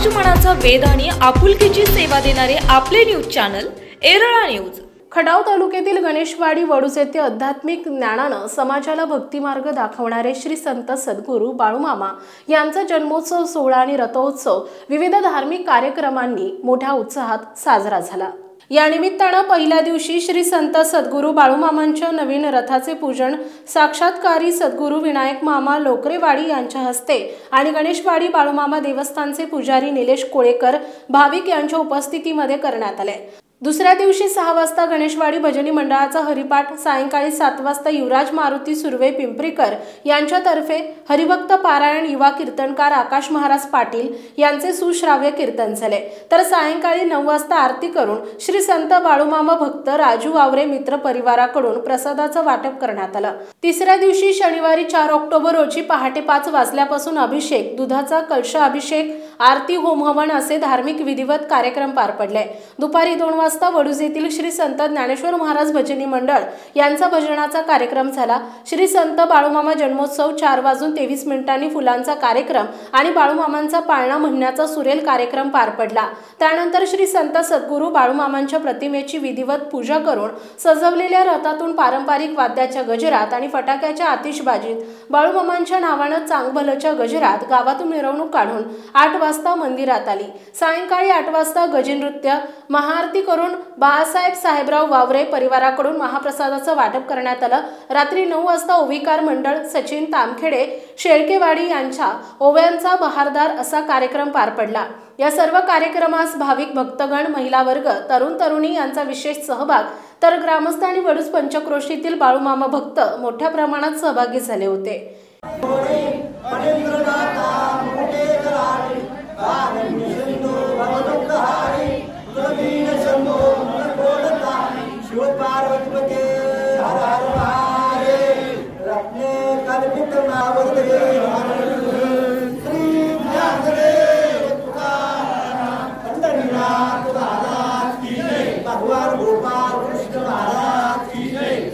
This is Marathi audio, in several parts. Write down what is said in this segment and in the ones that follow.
समाज मनाचा वेध आणि आपुलकीची सेवा देणारे आपले news channel Erala news. Khatav तालुक्यातील गणेशवाडी वडूज येथे आध्यात्मिक ज्ञानाने समाजाला भक्तिमार्ग दाखवणारे श्री संत सद्गुरू बाळूमामा यांचा जन्मोत्सव सोहळा आणि रथोत्सव विविध धार्मिक कार्यक्रमांनी मोठ्या उत्साहात साजरा झाला। या निमित्ताने पहिल्या दिवशी श्री संत सद्गुरू बाळूमामांच्या नवीन रथाचे पूजन साक्षात्कारी सद्गुरू विनायक मामा लोकरेवाडी यांच्या हस्ते आणि गणेशवाडी बाळूमामा देवस्थानचे पुजारी निलेश कोळेकर भाविक यांच्या उपस्थितीमध्ये करण्यात आले। दुसऱ्या दिवशी 6 वाजता गणेशवाडी भजनी मंडळाचा हरिपाठ, सायंकाळी 7 वाजता युवराज मारुती सुर्वे पिंपरीकर यांच्यातर्फे हरिभक्त पारायण, युवा कीर्तनकार आकाश महाराज पाटील यांचे सुश्राव्य कीर्तन झाले। तर सायंकाळी 9 वाजता आरती करून श्री संत बाळूमामा भक्त राजू वावरे मित्र परिवाराकडून प्रसादाचं वाटप करण्यात आलं। तिसऱ्या दिवशी शनिवारी 4 ऑक्टोबर रोजी पहाटे 5 वाजल्यापासून अभिषेक, दुधाचा कलश अभिषेक, आरती, होम हवन असे धार्मिक विधिवत कार्यक्रम पार पडले। दुपारी 2 वाजता वडूज येथील श्री संत ज्ञानेश्वर महाराज भजनी मंडळ यांचा भजनाचा कार्यक्रम झाला। श्री संत बाळूमामा जन्मोत्सव 4:23 फुलांचा कार्यक्रम आणि बाळूमामांचा पाळणा म्हणण्याचा सुरेल कार्यक्रम पार पडला। त्यानंतर श्री संत सद्गुरू बाळूमामांच्या प्रतिमेची विधिवत पूजा करून सजवलेल्या रथातून पारंपरिक वाद्याच्या गजरात आणि फटाक्याच्या आतिषबाजीत बाळूमामांच्या नावाने चांगभलच्या गजरात गावातून मिरवणूक काढून 8 वाजता मंदिरात आली। सायंकाळी 8 वाजता गजनृत्य, महाआरती करून बाळासाहेब साहेबराव वावरे परिवाराकडून महाप्रसादाचं वाटप करण्यात आलं। रात्री 9 वाजता ओविकार मंडळ सचिन तामखेडे शेळकेवाडी यांच्या ओव्यांचा बहारदार असा कार्यक्रम पार पडला। या सर्व कार्यक्रमास भाविक भक्तगण, महिला वर्ग, तरुण तरुणी यांचा विशेष सहभाग, तर ग्रामस्थ आणि वडूज पंचक्रोशीतील बाळूमामा भक्त मोठ्या प्रमाणात सहभागी झाले होते।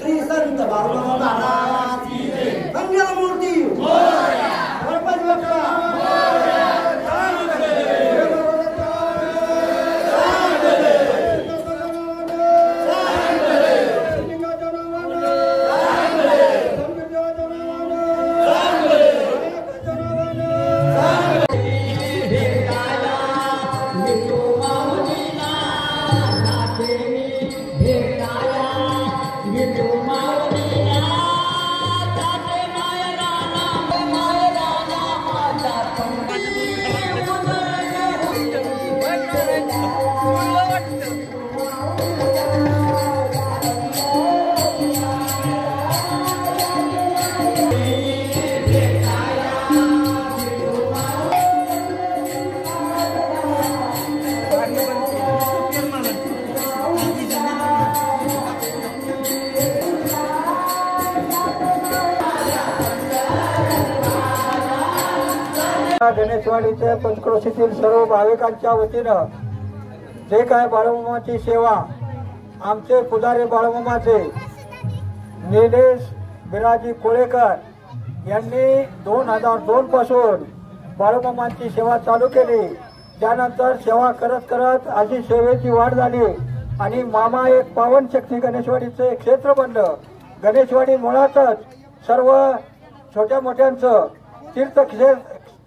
श्री संत बाळूमामा महाराज की जय। मंगलमूर्ती गणपती बाप्पा गणेशवाडीच्या पंचक्रोशीतील सर्व भाविकांच्या वतीनं जे काय बाळूमामाची सेवा आमचे पुजारी बाळूमामाचे निलेश बिराजी कोळेकर यांनी 2002 पासून बाळूमामाची सेवा चालू केली। त्यानंतर सेवा करत करत अशी सेवेची वाढ झाली आणि मामा एक पावन शक्ती गणेशवाडीचं एक क्षेत्र बनलं। गणेशवाडी मुळातच सर्व छोट्या मोठ्यांचं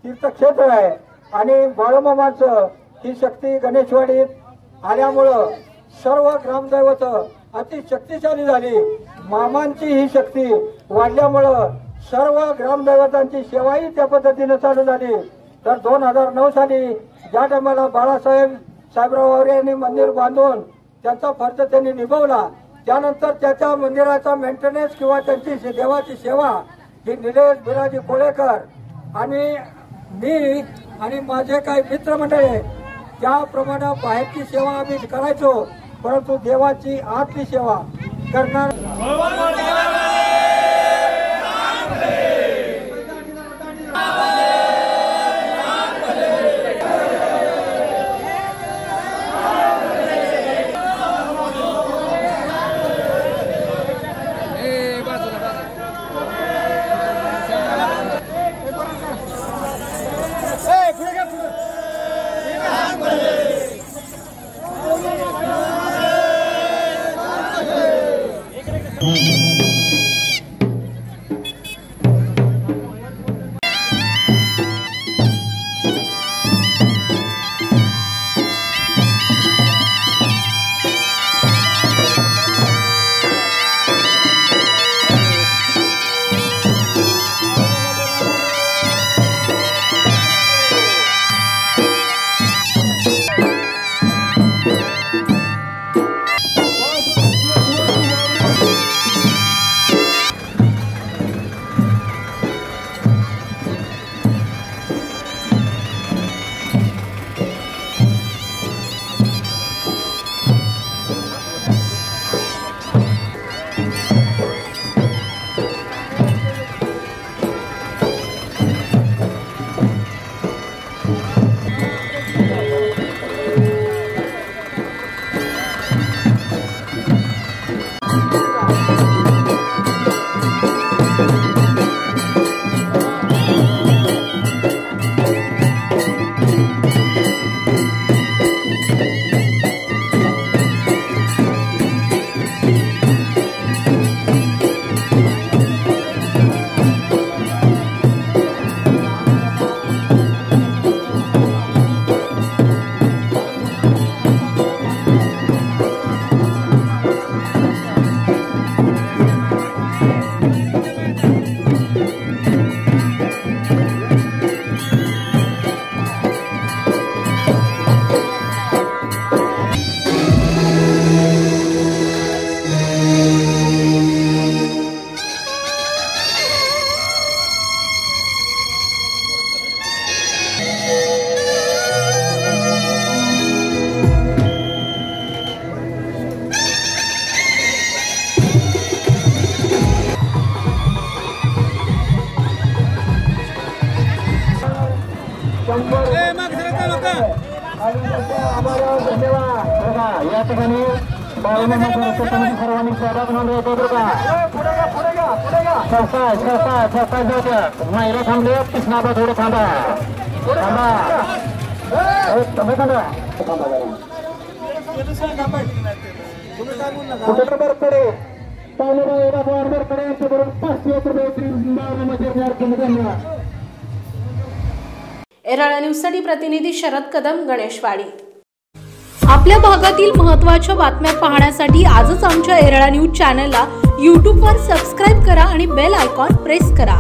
तीर्थक्षेत्र आहे आणि बाळूमामाचं ही शक्ती गणेशवाडीत आल्यामुळं सर्व ग्रामदैवत अति शक्तिशाली झाली। मामांची ही शक्ती वाढल्यामुळं सर्व ग्रामदैवतांची सेवाही त्या पद्धतीने चालू झाली। तर 2009 साली ज्या टायमाला बाळासाहेब साहेबराव वावरे यांनी मंदिर बांधून त्याचा फर्ज त्यांनी निभावला, त्यानंतर त्याच्या मंदिराचा मेंटेनन्स किंवा त्यांची देवाची सेवा ही निलेश बिराजी कोळेकर आणि मी आणि माझे काही मित्रमंडळी त्याप्रमाणे बाहेरची सेवा आम्ही करायचो, परंतु देवाची आतली सेवा करणार आम्हाला धन्यवाद. बघा या ठिकाणी बाळूमामा सर्वांनी सहभाग नोंदवायचा बघा. सरसा जाऊ द्या. महिला थांबले कृष्णाबा थोडं थांबा पुढे एराळा न्यूजसाठी प्रतिनिधी शरद कदम, गणेशवाडी. आपल्या भागातील महत्त्वाच्या बातम्या पाहण्यासाठी आजच आमच्या एराळा न्यूज चॅनलला यूट्यूबवर सबस्क्राईब करा आणि बेल आयकॉन प्रेस करा.